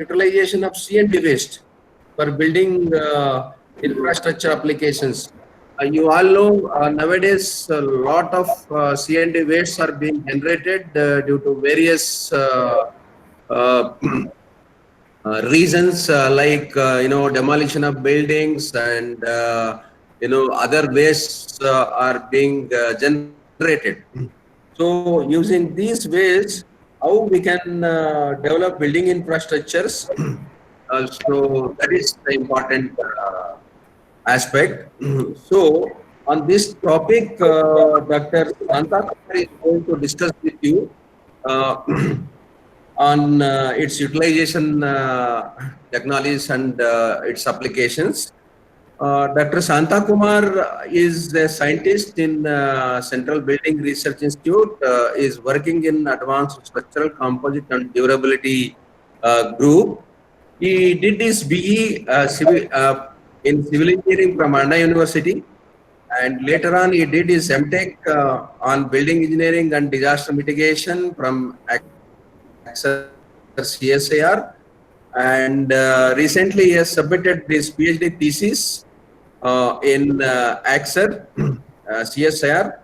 utilization of C&D waste for building infrastructure applications. You all know nowadays a lot of C&D wastes are being generated due to various uh, reasons like demolition of buildings and other wastes are being generated. So using these ways, how we can develop building infrastructures. So that is the important aspect. So on this topic, Dr. Santa Kumar is going to discuss with you uh, on its utilization technologies and its applications. Dr. Santa Kumar is a scientist in Central Building Research Institute, is working in Advanced Structural Composite and Durability group. He did his BE in Civil Engineering from Anna University, and later on he did his MTech on Building Engineering and Disaster Mitigation from CSIR, and recently he has submitted his PhD thesis in AXER, CSIR,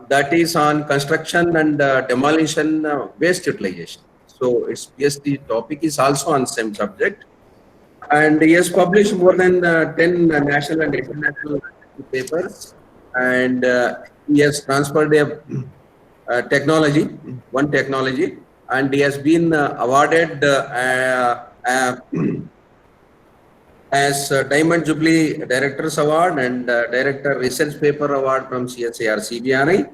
that is on construction and demolition waste utilization. So its PhD topic is also on same subject, and he has published more than 10 national and international papers, and he has transferred a technology, one technology, and he has been awarded as Diamond Jubilee Directors Award and Director Research Paper Award from CSIR CBRI.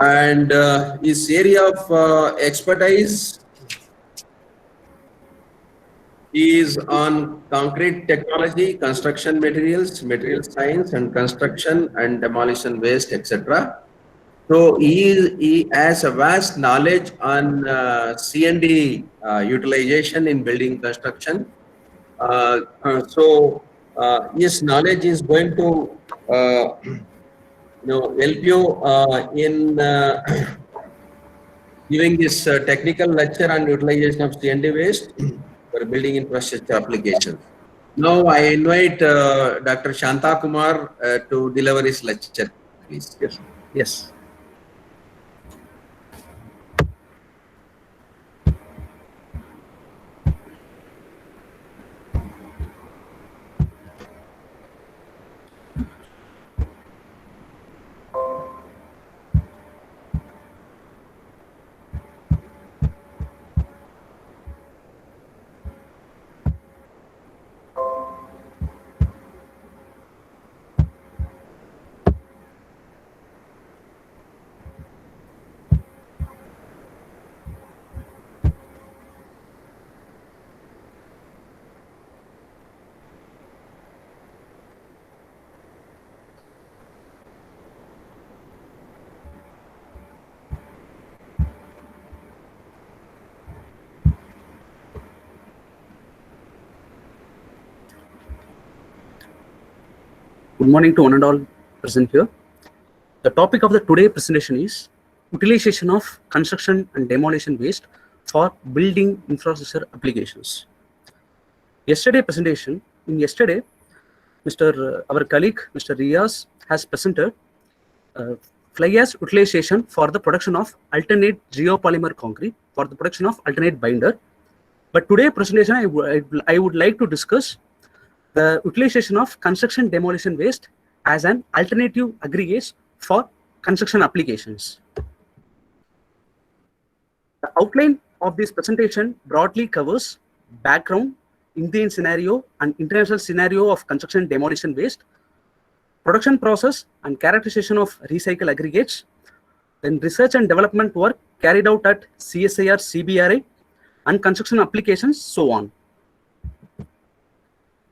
And his area of expertise is on concrete technology, construction materials, material science, and construction and demolition waste, etc. So he has a vast knowledge on C&D utilization in building construction. So his knowledge is going to help you in giving this technical lecture on utilization of C&D waste for building infrastructure applications. Now I invite Dr. Shanta Kumar to deliver his lecture, please. Yes. Yes. Good morning to one and all present here. The topic of the today presentation is utilization of construction and demolition waste for building infrastructure applications. Yesterday, our colleague, Mr. Riaz, has presented fly ash utilization for the production of alternate geopolymer concrete for the production of alternate binder. But today presentation, I would like to discuss the utilization of construction demolition waste as an alternative aggregates for construction applications. The outline of this presentation broadly covers background, Indian scenario and international scenario of construction demolition waste, production process and characterization of recycle aggregates, then research and development work carried out at CSIR CBRI and construction applications, so on.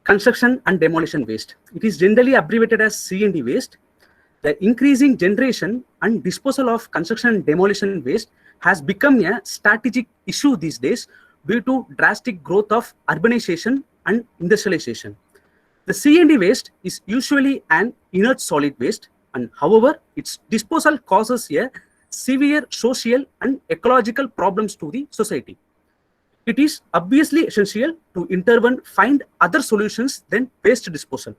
Construction and demolition waste. It is generally abbreviated as C&D waste. The increasing generation and disposal of construction and demolition waste has become a strategic issue these days due to drastic growth of urbanization and industrialization. The C&D waste is usually an inert solid waste, and however, its disposal causes a severe social and ecological problems to the society. it is obviously essential to intervene, find other solutions than waste disposal.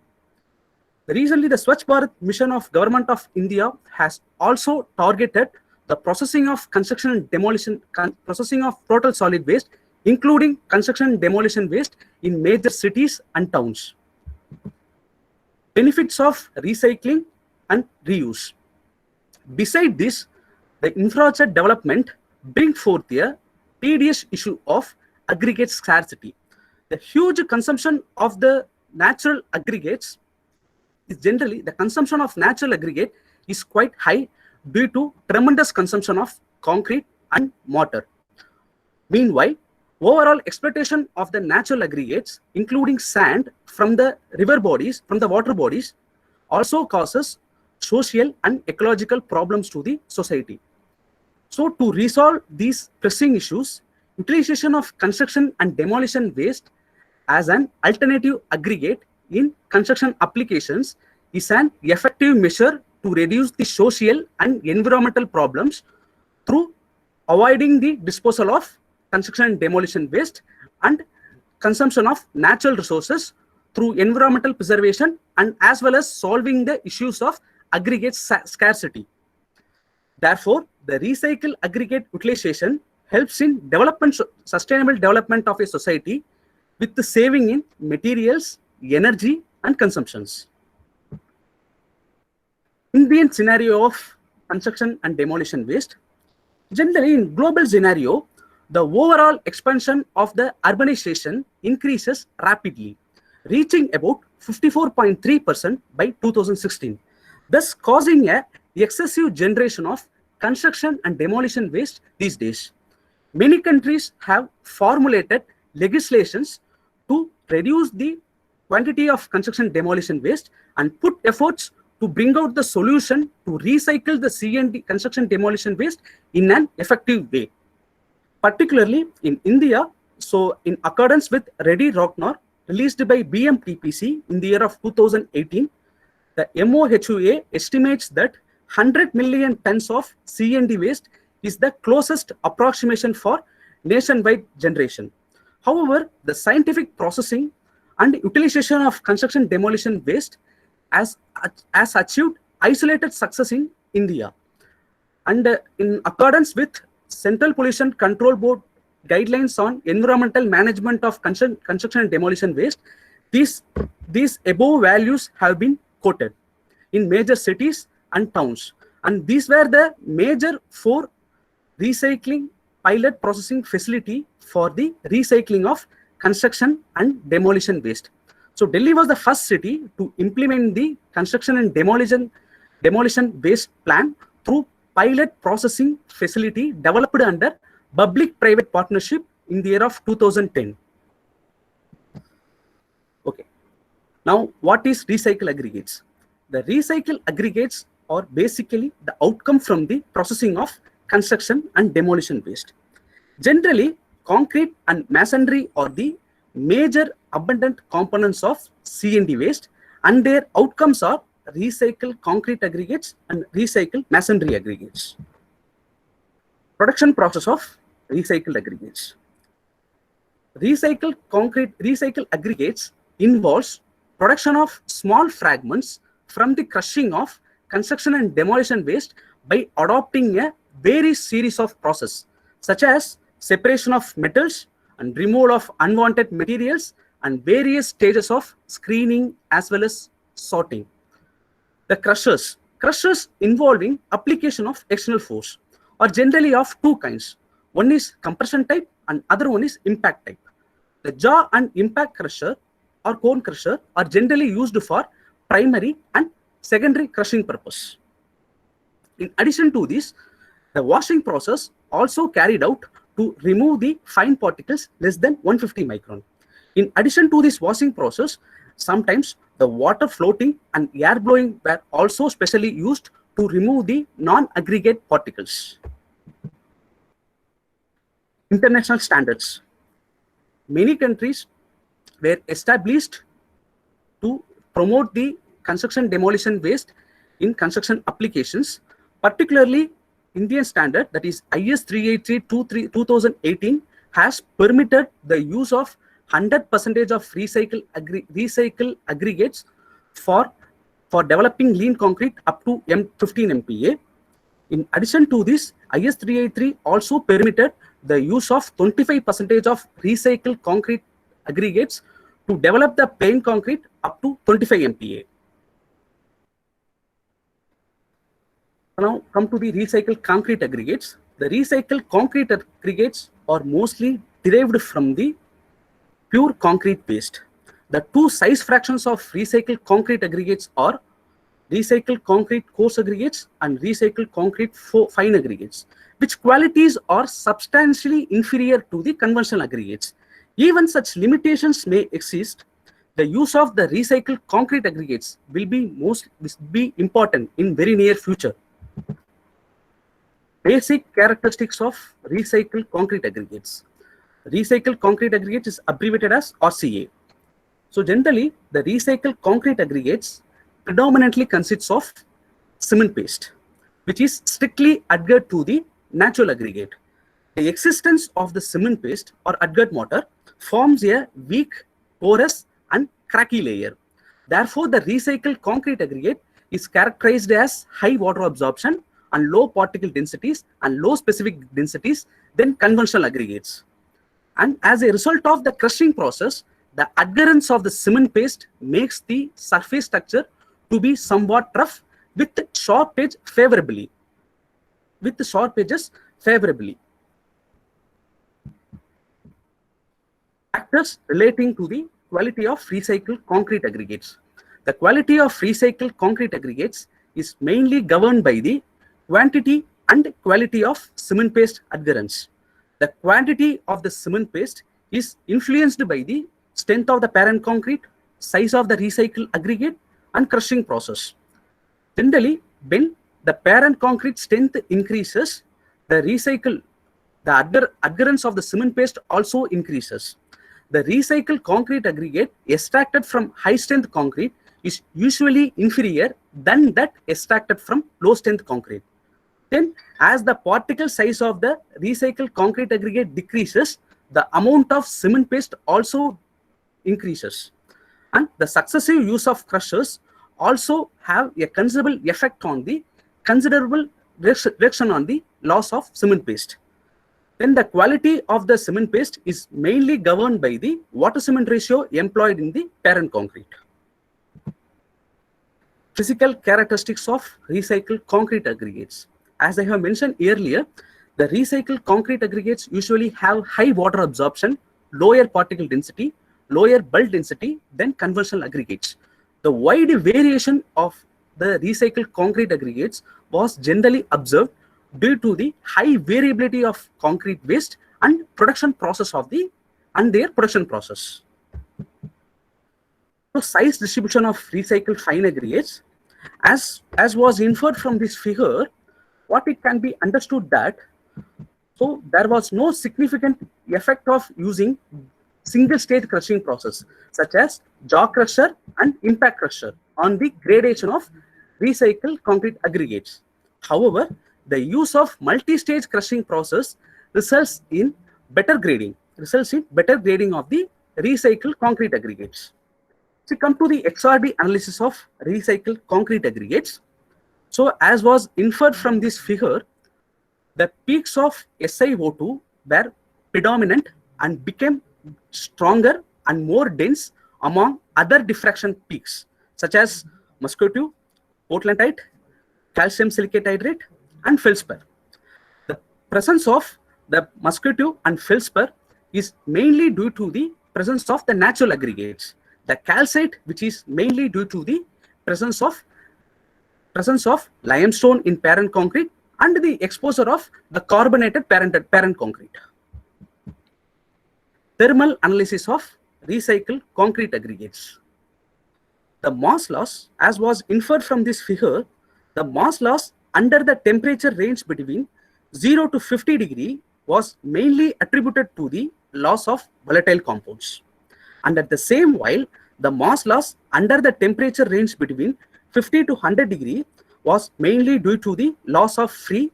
Recently, the Swachh Bharat mission of Government of India has also targeted the processing of construction and demolition, processing of total solid waste, including construction and demolition waste in major cities and towns. Benefits of recycling and reuse. Beside this, the infrastructure development bring forth a tedious issue of aggregate scarcity. The huge consumption of the natural aggregates is generally, the consumption of natural aggregate is quite high due to tremendous consumption of concrete and mortar. Meanwhile, overall exploitation of the natural aggregates, including sand from the river bodies, from the water bodies, also causes social and ecological problems to the society. So to resolve these pressing issues, utilization of construction and demolition waste as an alternative aggregate in construction applications is an effective measure to reduce the social and environmental problems through avoiding the disposal of construction and demolition waste and consumption of natural resources through environmental preservation, and as well as solving the issues of aggregate scarcity. Therefore, the recycle aggregate utilization helps in sustainable development of a society with the saving in materials, energy, and consumptions. Indian scenario of construction and demolition waste. Generally, in global scenario, the overall expansion of the urbanization increases rapidly, reaching about 54.3% by 2016, thus causing a excessive generation of construction and demolition waste these days. Many countries have formulated legislations to reduce the quantity of construction demolition waste and put efforts to bring out the solution to recycle the C&D construction demolition waste in an effective way. Particularly in India, so in accordance with Reddy Rocknor released by BMTPC in the year of 2018, the MOHUA estimates that 100 million tons of C&D waste is the closest approximation for nationwide generation. However, the scientific processing and utilization of construction demolition waste has achieved isolated success in India. And in accordance with Central Pollution Control Board guidelines on environmental management of construction and demolition waste, these above values have been quoted in major cities and towns. And these were the major 4 recycling pilot processing facility for the recycling of construction and demolition waste. So Delhi was the first city to implement the construction and demolition waste plan through pilot processing facility developed under public-private partnership in the year of 2010. Okay. Now, what is recycle aggregates? The recycle aggregates are basically the outcome from the processing of construction and demolition waste. Generally, concrete and masonry are the major abundant components of C&D waste, and their outcomes are recycled concrete aggregates and recycled masonry aggregates. Production process of recycled aggregates. Recycled aggregates involves production of small fragments from the crushing of construction and demolition waste by adopting a various series of processes such as separation of metals and removal of unwanted materials and various stages of screening as well as sorting. The crushers involving application of external force are generally of 2 kinds. One is compression type and other one is impact type. The jaw and impact crusher or cone crusher are generally used for primary and secondary crushing purpose. In addition to this, the washing process also carried out to remove the fine particles less than 150 micron. In addition to this washing process, sometimes the water floating and air blowing were also specially used to remove the non-aggregate particles. International standards. Many countries were established to promote the construction demolition waste in construction applications, particularly Indian standard, that is IS 383-2018 has permitted the use of 100% of recycle aggregates for developing lean concrete up to 15 MPa. In addition to this, IS 383 also permitted the use of 25% of recycled concrete aggregates to develop the plain concrete up to 25 MPa. Now come to the recycled concrete aggregates. The recycled concrete aggregates are mostly derived from the pure concrete waste. The two size fractions of recycled concrete aggregates are recycled concrete coarse aggregates and recycled concrete fine aggregates, which qualities are substantially inferior to the conventional aggregates. Even such limitations may exist. The use of the recycled concrete aggregates will be important in very near future. Basic characteristics of recycled concrete aggregates. Recycled concrete aggregate is abbreviated as RCA. So generally, the recycled concrete aggregates predominantly consists of cement paste, which is strictly adhered to the natural aggregate. The existence of the cement paste or adhered mortar forms a weak, porous and cracky layer. Therefore, the recycled concrete aggregate is characterized as high water absorption and low particle densities and low specific densities than conventional aggregates. And as a result of the crushing process, the adherence of the cement paste makes the surface structure to be somewhat rough with sharp edges favorably. Factors relating to the quality of recycled concrete aggregates. The quality of recycled concrete aggregates is mainly governed by the quantity and quality of cement paste adherence. The quantity of the cement paste is influenced by the strength of the parent concrete, size of the recycled aggregate, and crushing process. Generally, when the parent concrete strength increases, the adherence of the cement paste also increases. The recycled concrete aggregate extracted from high strength concrete is usually inferior than that extracted from low strength concrete. Then, as the particle size of the recycled concrete aggregate decreases, the amount of cement paste also increases. And the successive use of crushers also have a considerable effect on the reduction on the loss of cement paste. Then the quality of the cement paste is mainly governed by the water cement ratio employed in the parent concrete. Physical characteristics of recycled concrete aggregates. As I have mentioned earlier, the recycled concrete aggregates usually have high water absorption, lower particle density, lower bulk density than conventional aggregates. The wide variation of the recycled concrete aggregates was generally observed due to the high variability of concrete waste and production process of their production process. So size distribution of recycled fine aggregates, as was inferred from this figure, what it can be understood that so there was no significant effect of using single stage crushing process such as jaw crusher and impact crusher on the gradation of recycled concrete aggregates. However, the use of multi-stage crushing process results in better grading of the recycled concrete aggregates. So come to the XRD analysis of recycled concrete aggregates. So as was inferred from this figure, the peaks of SiO2 were predominant and became stronger and more dense among other diffraction peaks such as muscovite, portlandite, calcium silicate hydrate, and feldspar. The presence of the muscovite and feldspar is mainly due to the presence of the natural aggregates. The calcite, which is mainly due to the presence of limestone in parent concrete and the exposure of the carbonated parent concrete. Thermal analysis of recycled concrete aggregates. The mass loss, as was inferred from this figure, the mass loss under the temperature range between 0 to 50 degree was mainly attributed to the loss of volatile compounds. And at the same while, the mass loss under the temperature range between 50 to 100 degree was mainly due to the loss of free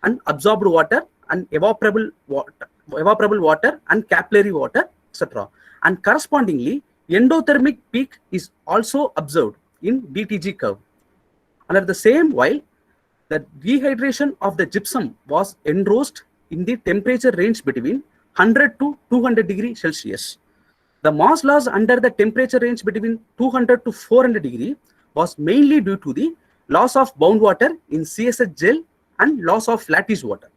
and absorbed water and evaporable water evaporable water and capillary water, etc. And correspondingly, endothermic peak is also observed in DTG curve. Under the same, while the dehydration of the gypsum was engrossed in the temperature range between 100 to 200 degrees Celsius. The mass loss under the temperature range between 200 to 400 degree was mainly due to the loss of bound water in CSH gel and loss of lattice water.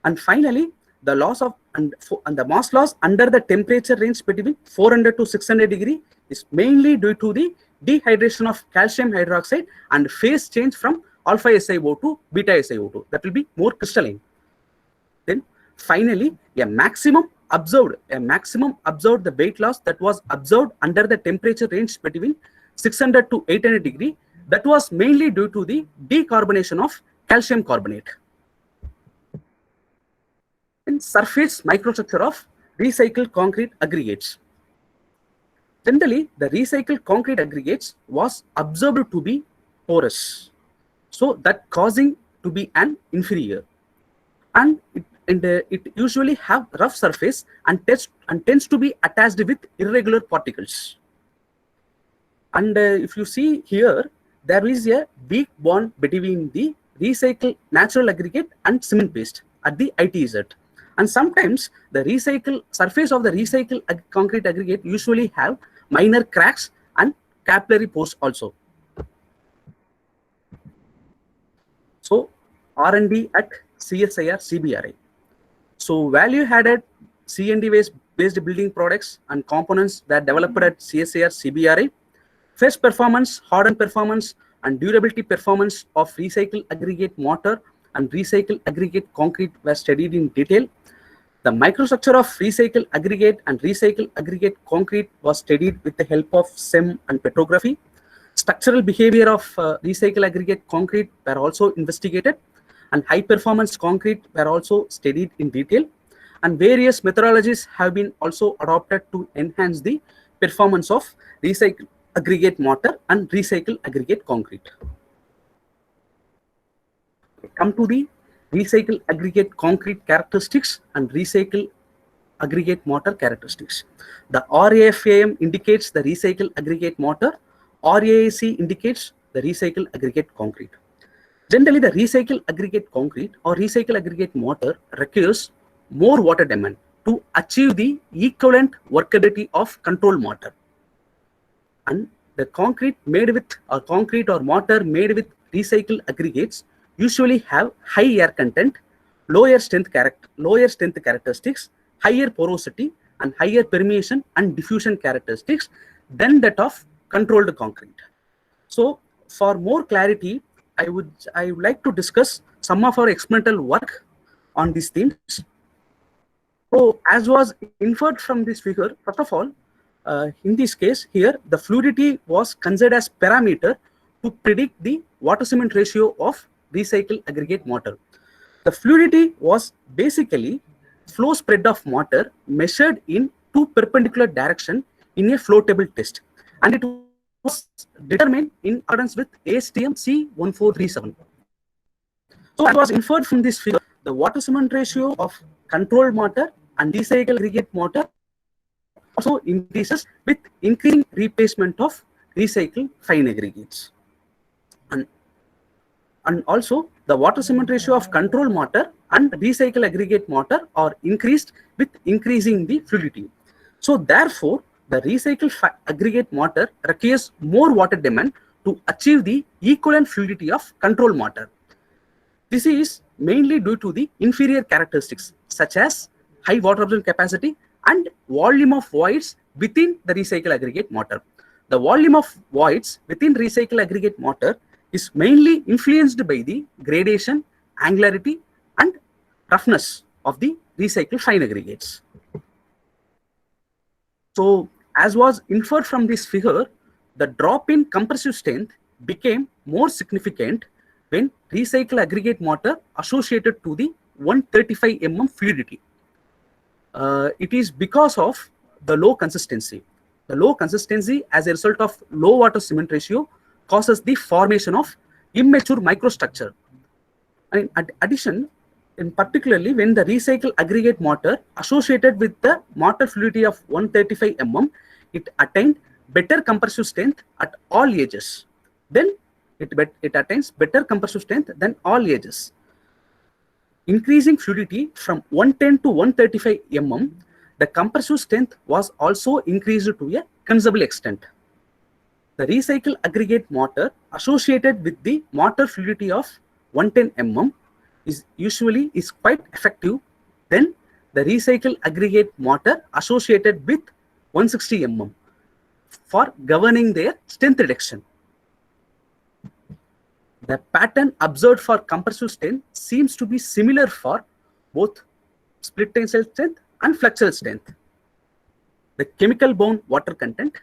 And finally, the loss of and the mass loss under the temperature range between 400 to 600 degree is mainly due to the dehydration of calcium hydroxide and phase change from alpha SiO2 to beta SiO2. That will be more crystalline. Then finally, a maximum observed the weight loss that was observed under the temperature range between 600 to 800 degree. That was mainly due to the decarbonation of calcium carbonate. In surface microstructure of recycled concrete aggregates. Generally, the recycled concrete aggregates was observed to be porous, so that causing to be an inferior, and it usually have rough surface and tends to be attached with irregular particles. And if you see here, there is a weak bond between the recycled natural aggregate and cement paste at the ITZ. And sometimes the recycled surface of the recycled concrete aggregate usually have minor cracks and capillary pores also. So R&D at CSIR CBRI. So value added C&D based building products and components that developed at CSIR CBRI. First performance, hardened performance, and durability performance of recycled aggregate mortar and recycled aggregate concrete were studied in detail. The microstructure of recycled aggregate and recycled aggregate concrete was studied with the help of SEM and petrography. Structural behavior of recycled aggregate concrete were also investigated, and high performance concrete were also studied in detail. And various methodologies have been also adopted to enhance the performance of recycled aggregate mortar and recycled aggregate concrete. Come to the recycled aggregate concrete characteristics and recycled aggregate mortar characteristics. The RAFAM indicates the recycled aggregate mortar. RAAC indicates the recycled aggregate concrete. Generally, the recycled aggregate concrete or recycled aggregate mortar requires more water demand to achieve the equivalent workability of control mortar. And the concrete or mortar made with recycled aggregates usually have high air content, lower strength characteristics, higher porosity, and higher permeation and diffusion characteristics than that of controlled concrete. So for more clarity, I would like to discuss some of our experimental work on these themes. So as was inferred from this figure, first of all, in this case here, the fluidity was considered as parameter to predict the water cement ratio of recycled aggregate mortar. The fluidity was basically flow spread of mortar measured in two perpendicular direction in a flow table test, and it was determined in accordance with ASTM C1437. So as was inferred from this figure, the water cement ratio of controlled mortar and recycled aggregate mortar also increases with increasing replacement of recycled fine aggregates. And also the water cement ratio of control mortar and recycled aggregate mortar are increased with increasing the fluidity. So therefore, the recycled aggregate mortar requires more water demand to achieve the equivalent fluidity of control mortar. This is mainly due to the inferior characteristics such as high water absorption capacity and volume of voids within the recycled aggregate mortar. The volume of voids within recycled aggregate mortar is mainly influenced by the gradation, angularity, and roughness of the recycled fine aggregates. So, as was inferred from this figure, the drop in compressive strength became more significant when recycled aggregate mortar associated to the 135 mm fluidity. It is because of the low consistency. The low consistency as a result of low water cement ratio causes the formation of immature microstructure. And in addition, in particularly when the recycle aggregate mortar associated with the mortar fluidity of 135 mm, it attained better compressive strength at all edges. Then it attains better compressive strength than all edges. Increasing fluidity from 110 to 135 mm, the compressive strength was also increased to a considerable extent. The recycle aggregate mortar associated with the mortar fluidity of 110 mm is quite effective than the recycle aggregate mortar associated with 160 mm for governing their strength reduction. The pattern observed for compressive strength seems to be similar for both split tensile strength and flexural strength. The chemical bound water content.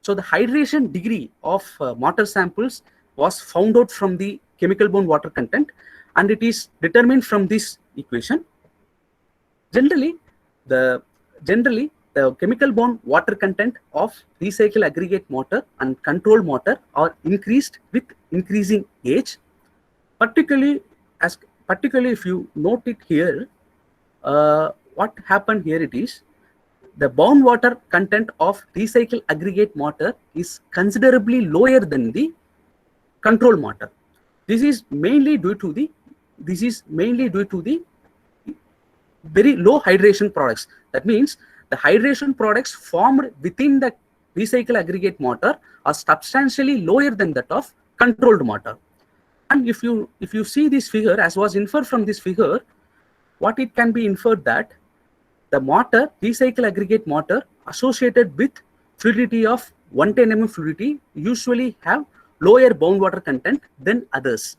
So the hydration degree of mortar samples was found out from the chemical bound water content, and it is determined from this equation. Generally, the chemical bound water content of recycle aggregate mortar and control mortar are increased with increasing age. Particularly if you note it here, what happened here it is the bound water content of recycle aggregate mortar is considerably lower than the control mortar. This is mainly due to the very low hydration products. That means the hydration products formed within the recycle aggregate mortar are substantially lower than that of controlled mortar. And if you see this figure, as was inferred from this figure, what it can be inferred that the mortar, recycle aggregate mortar associated with fluidity of 110 mm fluidity usually have lower bound water content than others.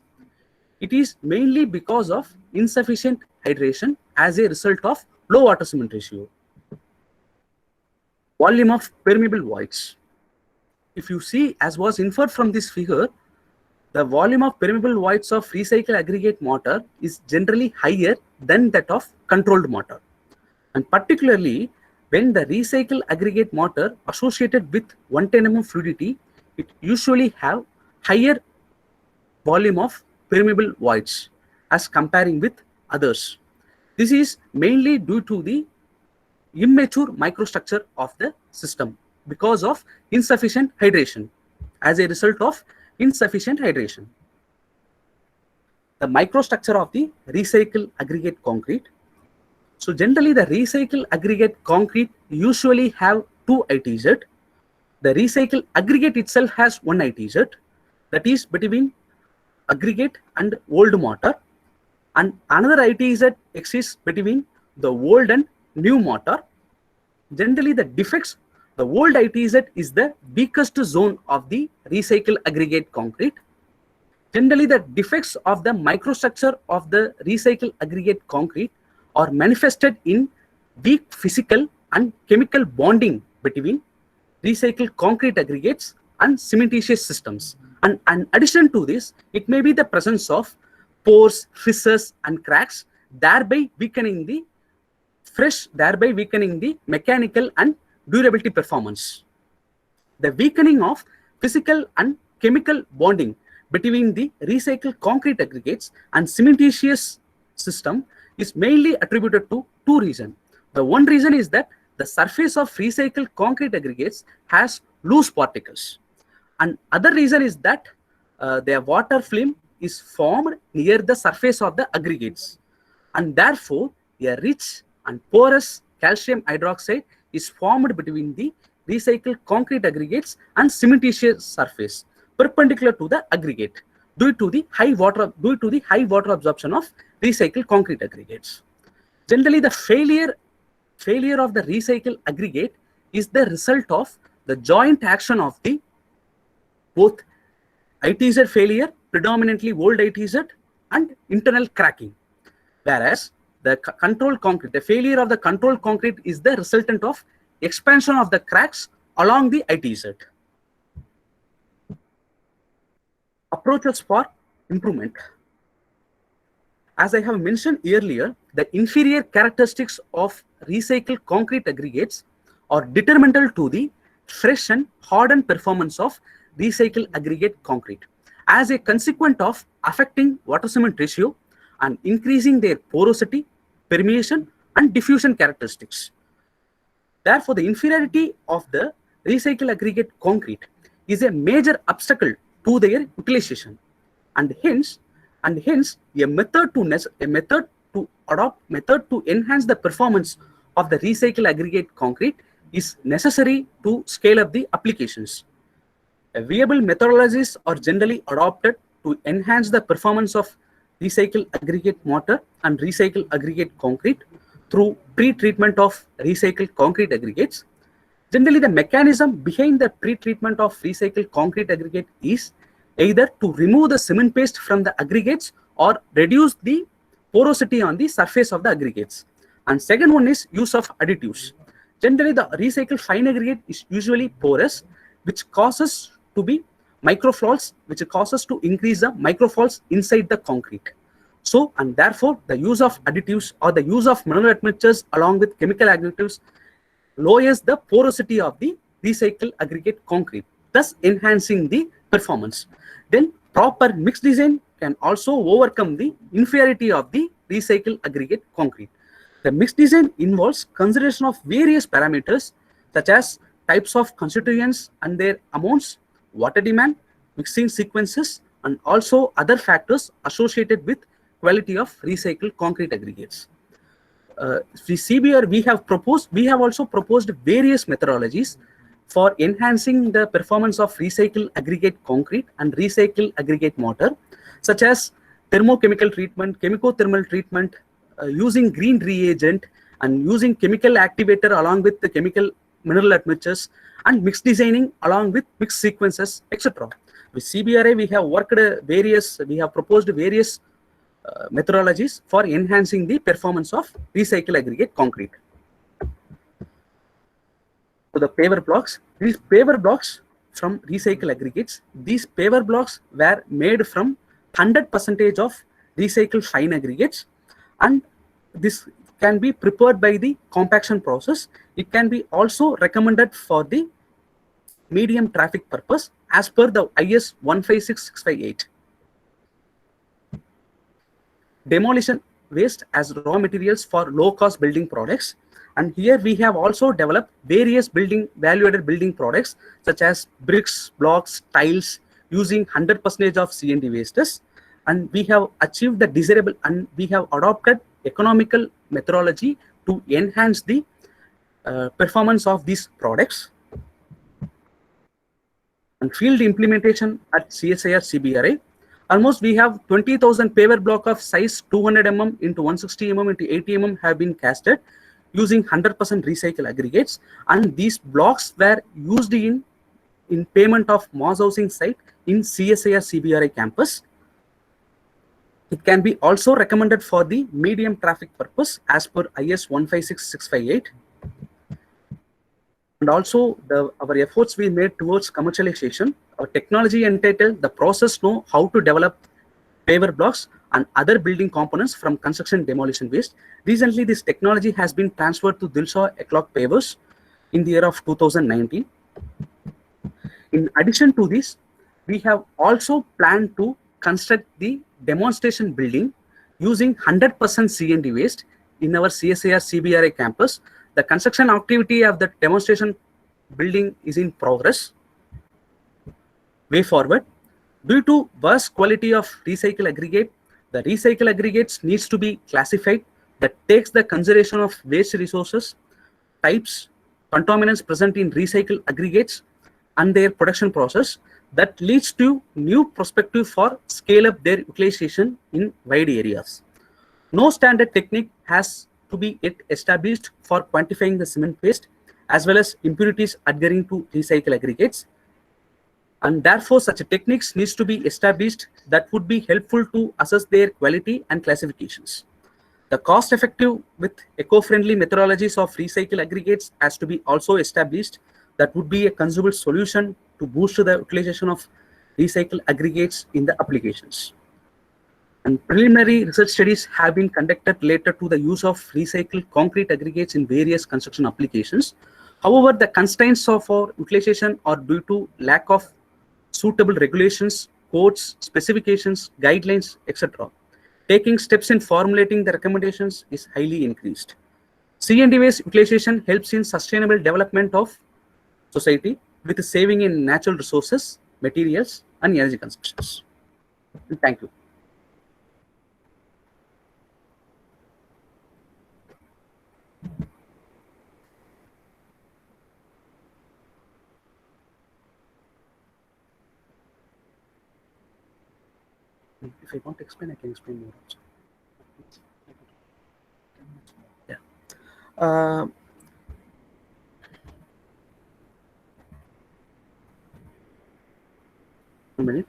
It is mainly because of insufficient hydration as a result of low water cement ratio. Volume of permeable voids. If you see, as was inferred from this figure, the volume of permeable voids of recycle aggregate mortar is generally higher than that of controlled mortar. And particularly when the recycle aggregate mortar associated with 110 mm fluidity, it usually have higher volume of permeable voids as comparing with others. This is mainly due to the immature microstructure of the system because of insufficient hydration. As a result of insufficient hydration, the microstructure of the recycle aggregate concrete. So generally the recycle aggregate concrete usually have two ITZ. The recycle aggregate itself has one ITZ, that is between aggregate and old mortar, and another ITZ exists between the old and new mortar. Generally the defects, the old ITZ is the weakest zone of the recycle aggregate concrete. Generally the defects of the microstructure of the recycle aggregate concrete are manifested in weak physical and chemical bonding between recycled concrete aggregates and cementitious systems. And in addition to this, it may be the presence of pores, fissures, and cracks, thereby weakening the mechanical and durability performance. The weakening of physical and chemical bonding between the recycled concrete aggregates and cementitious system is mainly attributed to two reasons. The one reason is that the surface of recycled concrete aggregates has loose particles. And other reason is that their water film is formed near the surface of the aggregates. And therefore, a rich and porous calcium hydroxide is formed between the recycled concrete aggregates and cementitious surface perpendicular to the aggregate due to the high water absorption of recycled concrete aggregates. Generally, the failure of the recycled aggregate is the result of the joint action of the both ITZ failure, predominantly old ITZ, and internal cracking. Whereas the control concrete, the failure of the control concrete is the resultant of expansion of the cracks along the ITZ. Approaches for improvement. As I have mentioned earlier, the inferior characteristics of recycled concrete aggregates are detrimental to the fresh and hardened performance of recycled aggregate concrete. As a consequence of affecting water cement ratio and increasing their porosity, permeation, and diffusion characteristics. Therefore, the inferiority of the recycled aggregate concrete is a major obstacle to their utilization, and hence a method to enhance the performance of the recycled aggregate concrete is necessary to scale up the applications. Viable methodologies are generally adopted to enhance the performance of recycled aggregate mortar and recycled aggregate concrete through pre-treatment of recycled concrete aggregates. Generally, the mechanism behind the pre-treatment of recycled concrete aggregate is either to remove the cement paste from the aggregates or reduce the porosity on the surface of the aggregates. And second one is use of additives. Generally, the recycled fine aggregate is usually porous, which causes to be microfalls, which causes to increase the microfalls inside the concrete. So, and therefore, the use of additives or the use of mineral admixtures along with chemical additives lowers the porosity of the recycled aggregate concrete, thus enhancing the performance. Then, proper mix design can also overcome the inferiority of the recycled aggregate concrete. The mix design involves consideration of various parameters such as types of constituents and their amounts, water demand, mixing sequences, and also other factors associated with quality of recycled concrete aggregates. We have also proposed various methodologies for enhancing the performance of recycled aggregate concrete and recycled aggregate mortar, such as thermochemical treatment, chemico-thermal treatment, using green reagent, and using chemical activator along with the chemical mineral admixtures, and mix designing along with mix sequences, etc. With CBRI, we have proposed various methodologies for enhancing the performance of recycled aggregate concrete. So the paver blocks, these paver blocks from recycled aggregates, these paver blocks were made from 100% of recycled fine aggregates, and this can be prepared by the compaction process. It can be also recommended for the medium traffic purpose as per the IS 156658. Demolition waste as raw materials for low-cost building products, and here we have also developed various value-added building products such as bricks, blocks, tiles using 100% of C&D wastes, and we have achieved the desirable, and we have adopted economical methodology to enhance the performance of these products. And field implementation at CSIR CBRI. Almost we have 20,000 paver block of size 200 mm into 160 mm into 80 mm have been casted using 100% recycled aggregates, and these blocks were used in payment of mass housing site in CSIR CBRI campus. It can be also recommended for the medium traffic purpose as per IS 156658. And also our efforts we made towards commercialization. Our technology entitled the process know how to develop paver blocks and other building components from construction demolition waste. Recently, this technology has been transferred to Dilshaw Eclock Pavers in the year of 2019. In addition to this, we have also planned to construct the demonstration building using 100% C&D waste in our CSIR CBRI campus. The construction activity of the demonstration building is in progress. Way forward, due to worse quality of recycled aggregate, the recycled aggregates needs to be classified that takes the consideration of waste resources, types, contaminants present in recycled aggregates and their production process, that leads to new perspective for scale up their utilization in wide areas. No standard technique has to be yet established for quantifying the cement paste as well as impurities adhering to recycled aggregates, and therefore such techniques needs to be established that would be helpful to assess their quality and classifications. The cost effective with eco-friendly methodologies of recycled aggregates has to be also established. That would be a consumable solution to boost the utilization of recycled aggregates in the applications. And preliminary research studies have been conducted related to the use of recycled concrete aggregates in various construction applications. However, the constraints of our utilization are due to lack of suitable regulations, codes, specifications, guidelines, etc. taking steps in formulating the recommendations is highly increased. C&D waste utilization helps in sustainable development of society with saving in natural resources, materials, and energy consumptions. Thank you. If I want to explain, I can explain more also. Yeah. 1 minute.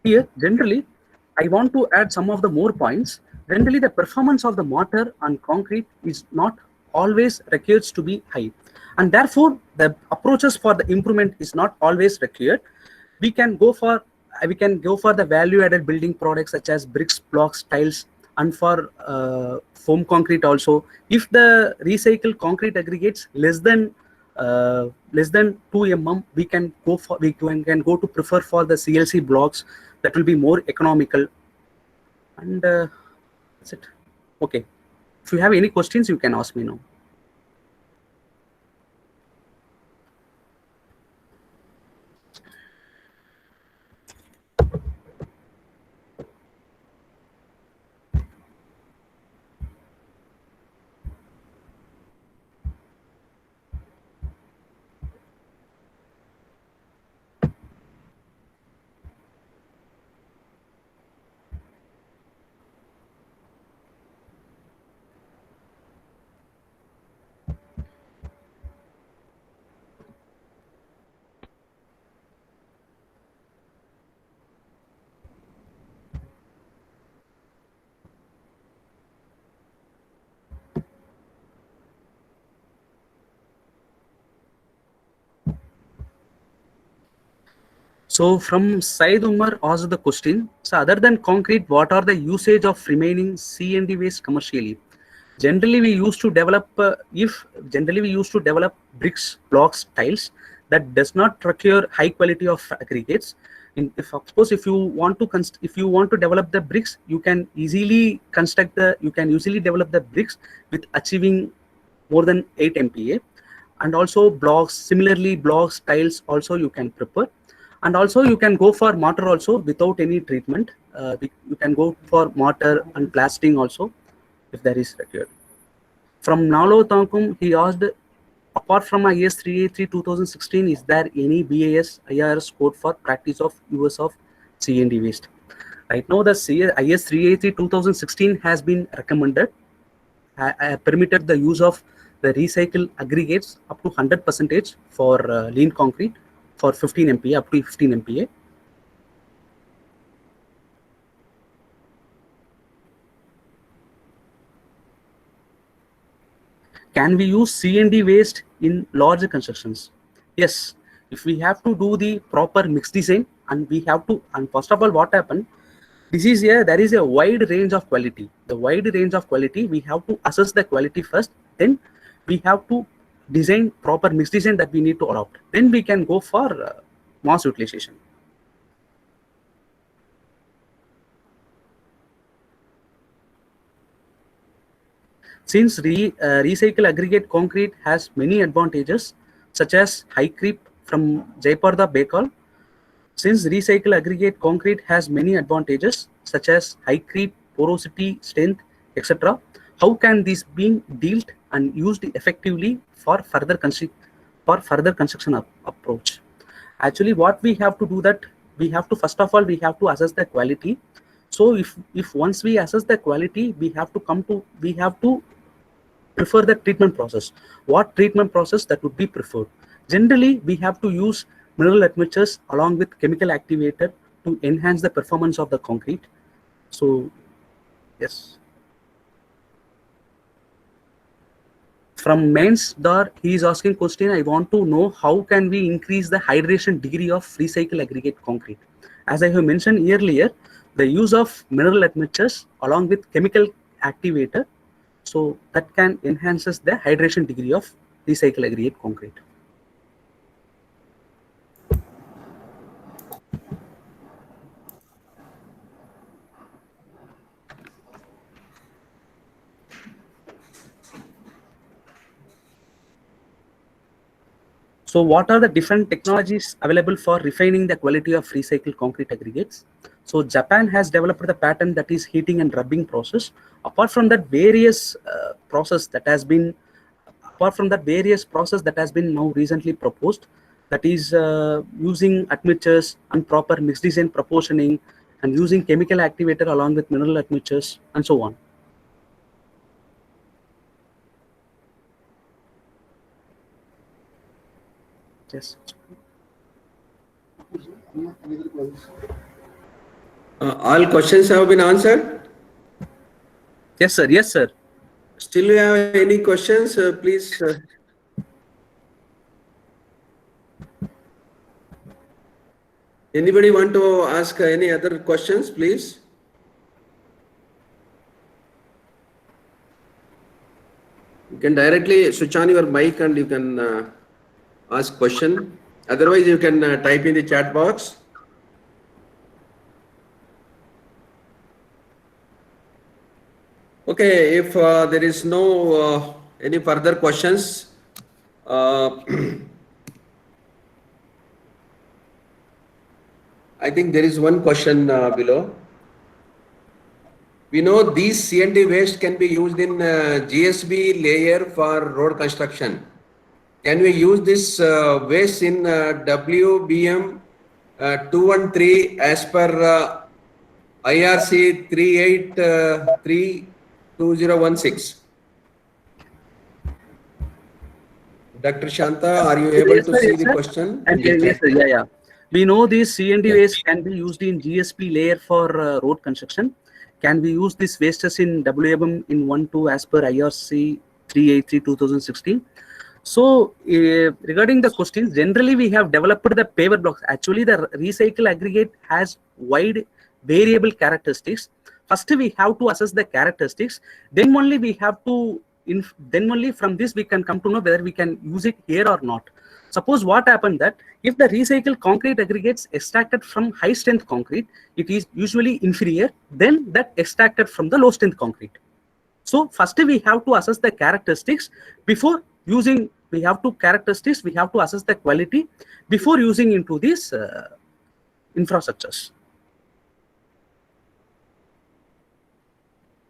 Here, generally, I want to add some of the more points. Generally, the performance of the mortar and concrete is not always required to be high, and therefore the approaches for the improvement is not always required. We can go for the value-added building products such as bricks, blocks, tiles, and for foam concrete also. If the recycled concrete aggregates less than 2 mm, we can go to prefer for the CLC blocks that will be more economical. And that's it. Okay. If you have any questions, you can ask me now. So from Said Umar asked the question, so other than concrete, what are the usage of remaining C&D waste commercially? Generally, we used to develop bricks, blocks, tiles that does not require high quality of aggregates. If you want to develop the bricks, you can easily develop the bricks with achieving more than 8 MPa, and also blocks. Similarly, blocks, tiles also you can prepare. And also you can go for mortar also without any treatment. You can go for mortar and plastering also if there is required. From Nalo Tangkum, he asked, apart from IS 383 2016, is there any BAS IRS code for practice of use of C&D waste? Right now, the IS 383 2016 has been recommended, permitted the use of the recycled aggregates up to 100% for lean concrete for 15 MPa, up to 15 MPa. Can we use C&D waste in large constructions? Yes, if we have to do the proper mix design, and first of all, what happened? There is a wide range of quality. The wide range of quality, we have to assess the quality first, then we have to design proper mix design that we need to adopt. Then we can go for mass utilization. Since recycle aggregate concrete has many advantages, such as high creep from Jayparda Bekal. Since recycle aggregate concrete has many advantages, such as high creep, porosity, strength, etc., how can this be dealt and used effectively for further construction approach? Actually, what we have to do that, we have to first of all assess the quality. So if once we assess the quality, we have to prefer the treatment process. What treatment process that would be preferred? Generally, we have to use mineral admixtures along with chemical activator to enhance the performance of the concrete. So, yes. From Mains Dar, he is asking question, I want to know how can we increase the hydration degree of recycle aggregate concrete. As I have mentioned earlier, the use of mineral admixtures along with chemical activator, so that can enhances the hydration degree of recycled aggregate concrete. So what are the different technologies available for refining the quality of recycled concrete aggregates? So Japan has developed the pattern that is heating and rubbing process. Apart from that, various process that has been now recently proposed, that is using admixtures and proper mix design proportioning and using chemical activator along with mineral admixtures and so on. Yes. All questions have been answered. Yes, sir. Yes, sir. Still, you have any questions? Please. Anybody want to ask any other questions, please? You can directly switch on your mic and you can ask question. Otherwise, you can type in the chat box. Okay, if there is no any further questions, I think there is one question below. We know these C&D waste can be used in GSB layer for road construction. Can we use this waste in WBM 213 as per IRC 383-2016? Dr. Shanta, are you able to see the question? Yes, sir. Yeah. We know these C&D waste can be used in GSP layer for road construction. Can we use these wastes in WBM in 1-2 as per IRC 383-2016? So regarding the questions, generally we have developed the paver blocks. Actually, the recycle aggregate has wide variable characteristics. First, we have to assess the characteristics. Then only we have to, then only from this we can come to know whether we can use it here or not. Suppose what happened that if the recycled concrete aggregates extracted from high strength concrete, it is usually inferior than that extracted from the low strength concrete. So first we have to assess the characteristics before using. We have to assess the quality before using into these infrastructures.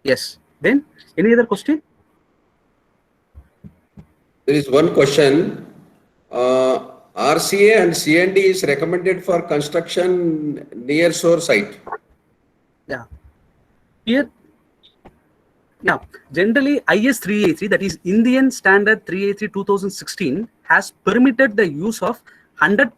Yes. Then any other question? There is one question. RCA and C&D is recommended for construction near shore site. Yeah. Here. Yeah. Generally, IS 383, that is Indian Standard 383-2016, has permitted the use of 100%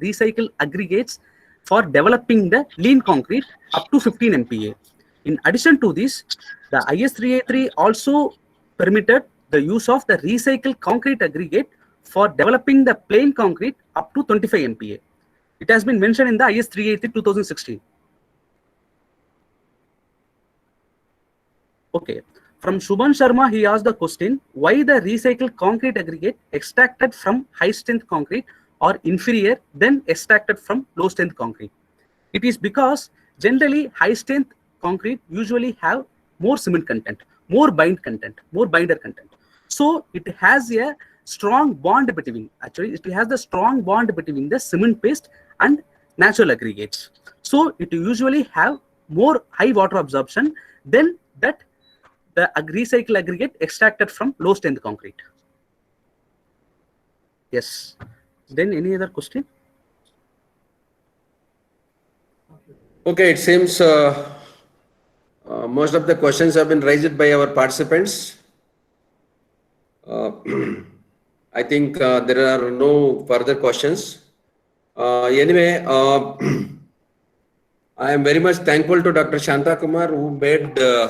recycled aggregates for developing the lean concrete up to 15 MPa. In addition to this, the IS 383 also permitted the use of the recycled concrete aggregate for developing the plain concrete up to 25 MPa. It has been mentioned in the IS 383-2016. Okay. From Shubhan Sharma, he asked the question, why the recycled concrete aggregate extracted from high strength concrete are inferior than extracted from low strength concrete? It is because generally high strength concrete usually have more cement content, more binder content. So it has a strong bond between, it has the strong bond between the cement paste and natural aggregates. So it usually have more high water absorption than that the recycled aggregate extracted from low strength concrete. Yes. Then any other question? Okay, it seems most of the questions have been raised by our participants. I think there are no further questions. Anyway, I am very much thankful to Dr. Shanta Kumar, who made an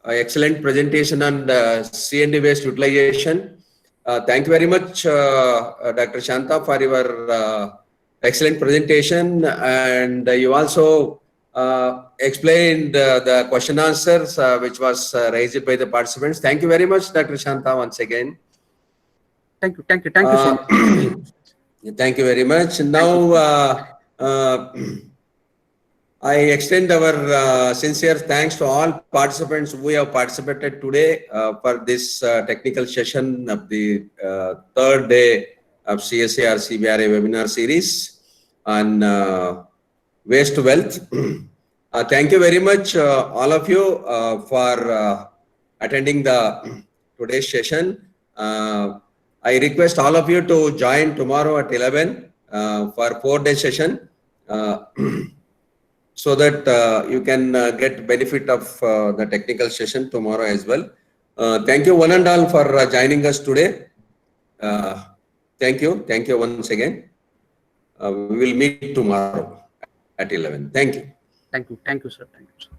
excellent presentation on C&D waste utilization. Thank you very much, Dr. Shanta, for your excellent presentation. And you also explained the question answers which was raised by the participants. Thank you very much, Dr. Shanta, once again. Thank you so much. Thank you very much. Now, I extend our sincere thanks to all participants who have participated today for this technical session of the third day of CSIR CBRA webinar series on waste to wealth. Thank you very much, all of you, for attending the today's session. I request all of you to join tomorrow at 11 for 4-day session. So that you can get benefit of the technical session tomorrow as well. Thank you one and all for joining us today. Thank you once again. We will meet tomorrow at 11. Thank you. Thank you, sir. Thank you, sir.